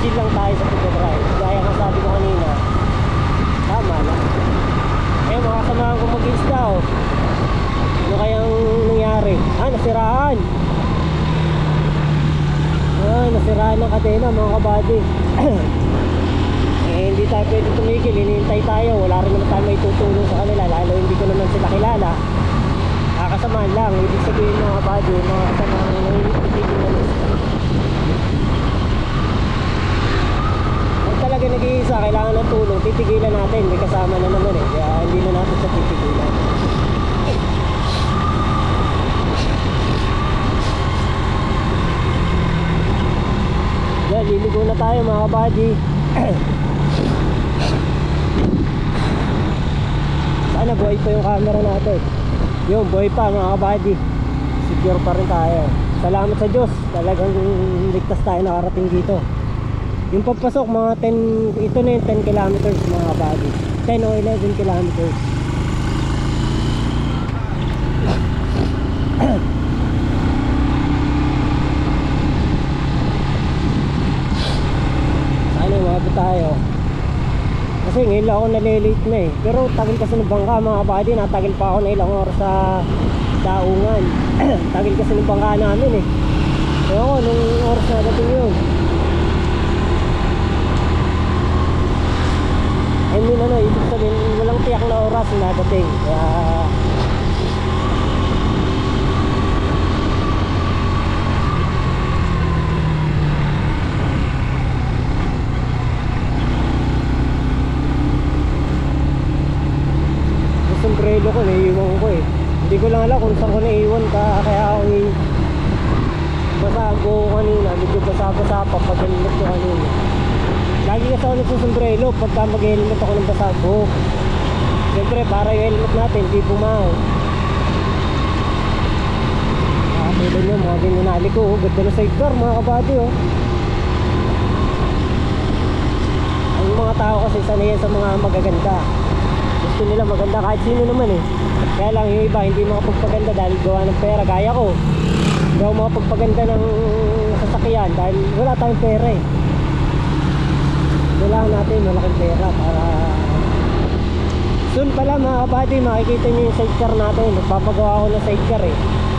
chill lang tayo sa pagdadrive. Gaya nga sabi ko kanina, tama lang. Eh, mga kasamahan ko mag-insta, oh. Ano kayang nangyari? Nasiraan. Nasiraan ng kadena, mga kabady. Eh, hindi tayo pwede tumigil, hinihintay tayo. Wala rin naman tayo may tutulong sa kanila, lalo hindi ko naman sila kilala. Kakasamahan lang, ibig sabihin mga kabady, mga kasamahan na tumigil na lista. Pag talaga nag-iisa, kailangan ng tulong, titigilan natin, may kasama na naman eh, kaya hindi na natin sa titigilan. Yan, liligo na tayo mga kabady. Sana buhay pa yung camera natin. Yung buhay pa mga kabady. Secure pa rin tayo. Salamat sa Diyos, talagang ligtas tayo nakarating dito. Yung papasok mga 10, ito na yung 10 kilometers mga kabady, 10 o 11 kilometers. Sana umabot tayo. Kasi ngayon lang ako nalilate na eh. Pero tagal kasi ng bangka mga kabady. Natagal pa ako na ilang oras sa daungan. Tagal kasi ng bangka namin eh. Kaya ako nung oras na dating yun. I mean ibig sabihin walang tiyak na oras na dating. Kaya sombrero ko naiiwan ko eh. Hindi ko lang alam kung saan ko naiiwan kaya ako basa ang buho kanina. Medyo basa-basa pa pag helmet ko kanina. Lagi kasi ako nagsusombrero pagka mag-helmet ako ng basa ang buho. Siyempre para yung helmet natin hindi bumaho. Nakatulad nyo mga ginunali ko. Ganda na sidecar mga kabady oh. Ang mga tao kasi sanay yan sa mga magaganda. Gusto nila maganda kahit sino naman eh. Kaya lang yung iba hindi makapagpaganda dahil gawa ng pera. Gaya ko, hindi ako makapagpaganda ng sasakyan dahil wala tayong pera eh. Kailangan natin malaking pera para soon pala mga kabady makikita nyo yung sidecar natin. Nagpapagawa ko ng sidecar eh.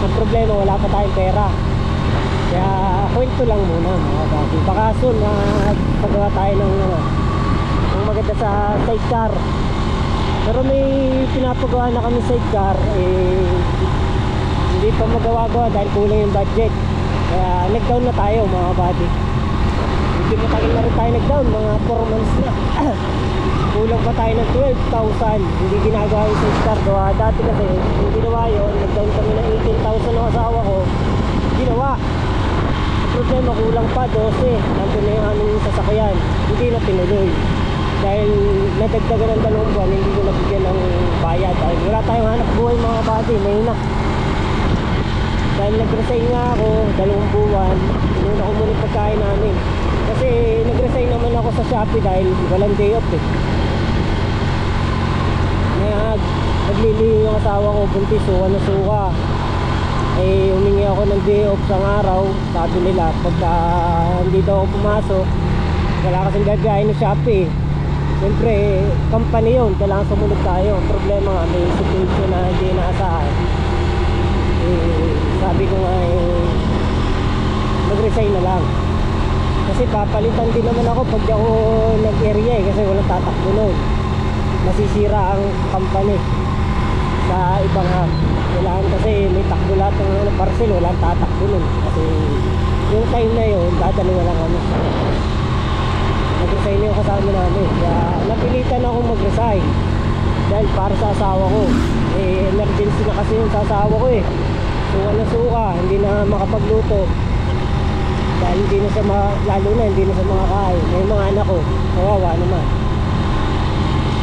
Ang problema wala pa tayong pera. Kaya kwento lang muna mga kabady. Baka soon pagawa tayo ng maganda sa sidecar. Pero may pinapagawa na kami sidecar eh, hindi pa magawa-gawa dahil kulang yung budget. Kaya nag-down na tayo mga kabady. Hindi matagal na rin tayo nag-down, mga 4 months na. Kulang pa tayo ng 12,000. Hindi ginagawa yung sidecar. Dati kasi yung ginawa yun, nag-down kami ng 18,000 ng asawa ko. Ginawa. Ang problema kulang pa 12. Nandun na yung aming sasakyan. Hindi na tinuloy. Dahil nadagdagan ng 2 buwan, hindi ko nabigyan ng bayad. Dahil wala tayong hanap buhay mga kabady, mahina. Dahil nag-resign nga ako 2 buwan, inuna ko muna pagkain namin. Kasi nag-resign naman ako sa Shopee dahil walang day off eh. Naglilihi yung asawa ko, buntis, suka na suka. Eh humingi ako ng day off sa araw. Sabi nila pagka hindi daw ako pumasok, wala kasing gagayin ng Shopee. Siyempre, company yun, kailangan sumunod tayo. Ang problema nga, may situation na hindi naasahan. Sabi ko nga, mag-resign na lang. Kasi papalitan din naman ako pag ako nag-area kasi walang tatakbo nun. Masisira ang company sa ibang hub. Kailangan kasi may takbo lahat ng parcel, walang tatakbo nun. Kasi yung time na yun, dadalawa lang kami. Nag-resign yung kasama namin. Kaya napilitan akong mag-resign dahil para sa asawa ko. Emergency na kasi yung sa asawa ko eh. Suka na suka, hindi na makapagluto. Dahil hindi na siya lalo na hindi na siya makakain. May mga anak ko, kawawa naman.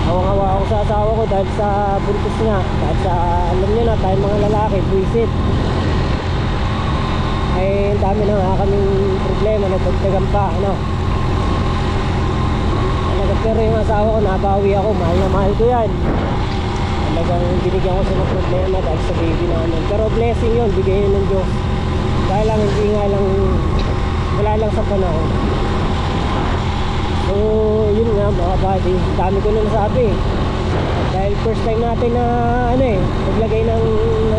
Hawang-hawa ako sa asawa ko dahil sa buntis niya. Dahil sa, alam niyo na, tayo mga lalaki, buwisit. Ang dami na nga kaming problema, nagpagdagan pa, ano. Pero yung asawa ko, nabawi ako, mahal na mahal ko yan. Talagang binigyan ko siya ng problema dahil sa baby namin. Pero blessing yun, bigay yun ng Diyos. Dahil lang, hindi nga lang, wala lang sa panahon. na mga buddy. Dami ko na nasabi. Dahil first time natin na naglagay ng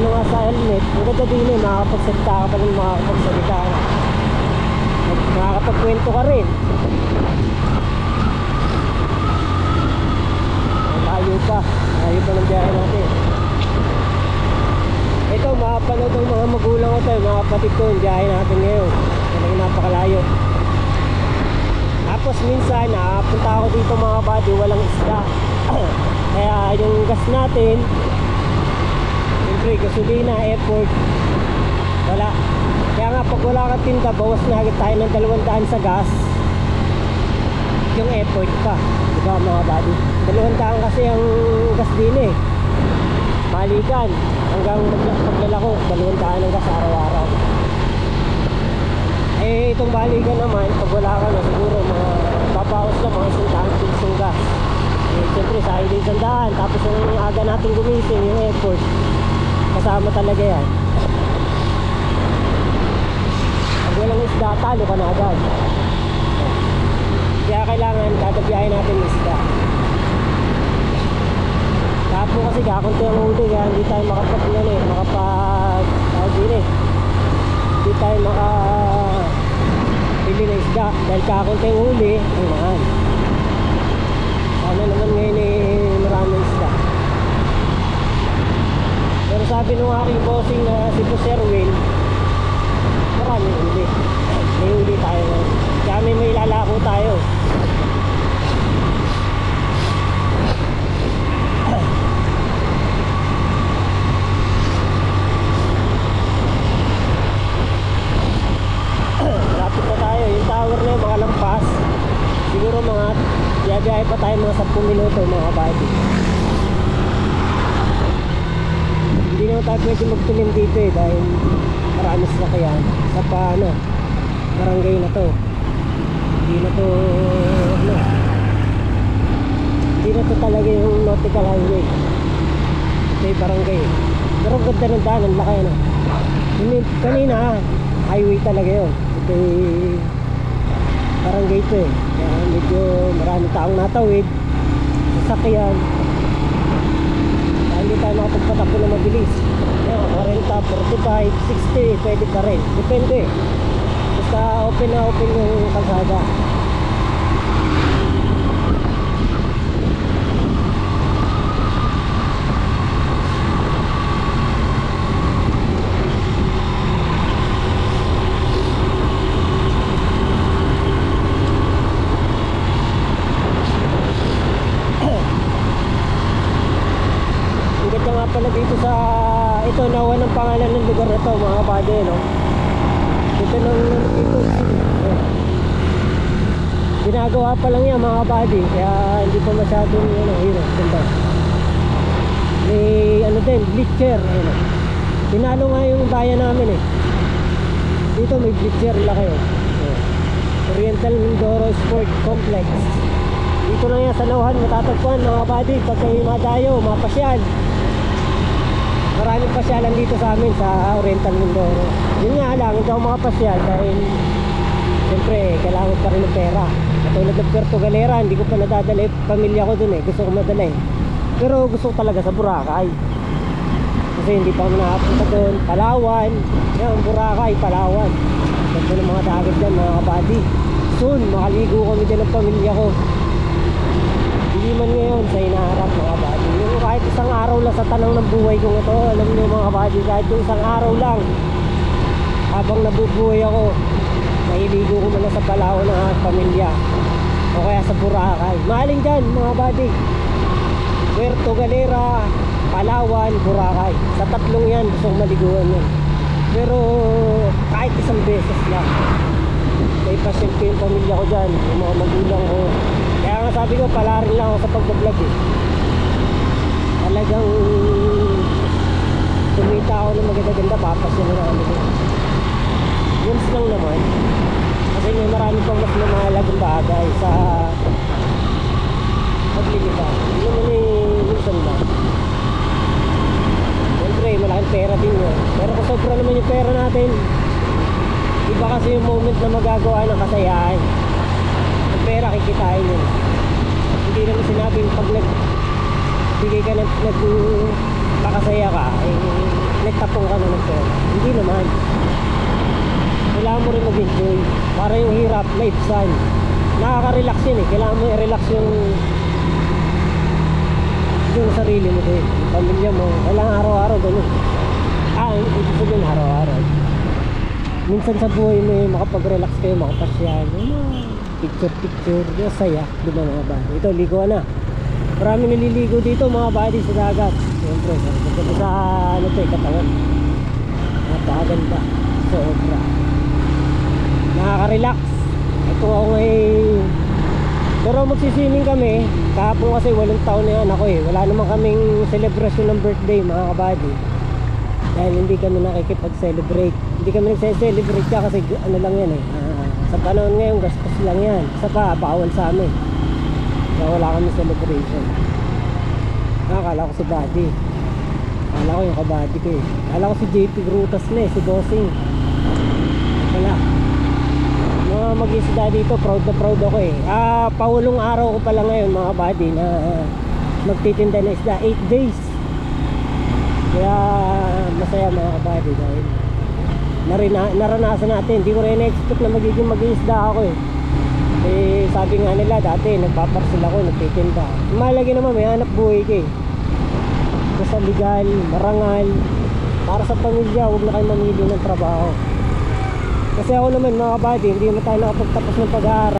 nga sa helmet. Ang ganda din makakapagsalita ka pa rin, makakapagsalita ka. Makakapagkwento ka rin. Layo pa ng biyahe natin. Ito, makapanood ng mga magulang ko tayo, mga kapatid ko, yung biyahe natin ngayon. Talagang napakalayo. Tapos minsan, punta ako dito mga buddy, walang isda. Kaya yung gas natin, siyempre gasolina, effort, wala. Kaya nga pag wala kang tinda, bawas na agad tayo ng 200 sa gas. Yung effort pa, diba mga buddy? 200 kasi ang gas din eh. Malikan, hanggang maglalako, 200 ang gas araw-araw. Eh itong balikan naman, pag wala ka na siguro mga papaos na mga 100 pinsong gas. Eh siyempre sa akin din 100, tapos yung aga natin gumising, yung effort, kasama talaga yan. Pag walang isda, talo ka na agad. Kaya kailangan kada biyahe natin isda. Tapo kasi kakunti ang huli, kaya hindi tayo hindi tayo makapili na isda dahil kakunti ang huli, ay mahal. Sana naman ngayon maraming isda. Pero sabi nung aking bossing na si Boss Erwin, maraming huli. May huli tayo ngayon. Kaya may lalako tayo. Malapit na tayo. Yung tower na yung mga lampas. Siguro mga biyahe pa tayo mga 10 minuto mga buddy. Hindi naman tayo pwede magtulim dito dahil marami sasakyan sa barangay na to. Hindi na to talaga yung nautical highway. Ito yung barangay. Pero ganda ng daan, ang laki kanina highway talaga yun. Ito yung barangay ito eh. Kaya medyo marami taong natawid, sasakyan. Kaya hindi tayo makapagpatakbo na mabilis. 40, 45, 60, pwede pa rin. Depende. Basta open na open yung kalsada. Pala dito sa ito, nawa ng pangalan ng lugar na to mga buddy, no? Dito nang dito ginagawa pa lang yan mga buddy, kaya hindi pa masyadong ganda. May din, bleacher, tinalo nga yung bayan namin eh. Dito may bleacher laki Oriental Mindoro Sport Complex. Dito lang yan sa Lauhan matatagpuan mga buddy, pag kayo madayo, mapasyal. Maraming pasyalan dito sa amin sa Oriental Mindoro. Yun nga lang, hindi ako makapasyal dahil siyempre kailangan pa rin ng pera. Katulad ng Puerto Galera, hindi ko pa nadadala yung pamilya ko dun eh. Gusto ko madala eh. Pero gusto ko talaga sa Boracay. Kasi hindi pa ako nakapunta dun. Palawan, yan, Boracay, Palawan. Ganda ng mga dagat dyan mga kabady. Soon, makaligo kami dyan ng pamilya ko. Hindi man ngayon sa inaharap mga kabady. Yung kahit isang araw lang sa tanang ng buhay kong ito, alam niyo mga kabady, kahit yung isang araw lang habang nabubuhay ako, nailigo ko muna sa Palawan ng aking pamilya o kaya sa Boracay. Mahaling dyan mga kabady, Puerto Galera, Palawan, Boracay. Sa tatlong yan gusto kong maliguan yan. Pero kahit isang beses lang, may pasyal ko yung pamilya ko dyan, yung mga magulang ko. Kaya nga sabi ko, pala rin lang ako sa pagbablog eh. Talagang tumita ako ng maganda-ganda, papasya na namin eh. Once lang naman. Kasi may marami pang mas mahalagang bagay sa pagliliba. Hindi naman eh, minsan lang. Siyempre, malaking pera din yun. Pero kung sobra naman yung pera natin, iba kasi yung moment na magagawa ng kasayahan. Ang pera kikitain yun. hindi naman sinabing pag nagbigay ka pakasaya ka, eh, nagtapong ka na ng pera. Hindi naman. Kailangan mo rin mag-enjoy. Para yung hirap, maibsan. Nakaka-relax yun eh. Kailangan mo i-relax yung sarili mo din. Yung pamilya mo. Kailangan araw-araw ganun. Ibig sabihin araw-araw. Minsan sa buhay mo eh, makapag-relax kayo, makapasyal. Picture-picture. Yung saya. Diba mga body? Ito, liguan na. Marami nililigo dito mga body sa dagat. Siyempre, sa ano to eh, katawan. Napakaganda. Sobra. Nakaka-relax. Ito ako pero magsiswimming kami. Kahapon kasi 8 taon na yan ako eh. Wala naman kaming celebration ng birthday mga kabady. Dahil hindi kami nakikipag-celebrate. Hindi kami nagse-celebrate ka kasi ano lang yan eh. Sa panahon ngayon gastos lang yan. Isa pa, bawal sa amin. Kaya wala kami celebration. Akala ko si Buddy. Akala ko yung kabady ko eh. Akala ko si JP Grutas na eh. Si Bossing. Wala. Mga mag-isda dito, proud na proud ako eh. Pahulong araw ko pala ngayon mga buddy na magtitinda na isda, 8 days. Kaya masaya mga buddy dahil naranasan natin. Hindi ko rin expect na magiging mag-isda ako eh. Sabi nga nila dati nagpaparcel ako, nagtitinda. Malagi naman may hanap buhay ka eh. Basta legal, marangal. Para sa pamilya, huwag na kayo mamili ng trabaho. Kasi ako naman mga kabady, hindi naman tayo nakapagtapos ng pag-aaral.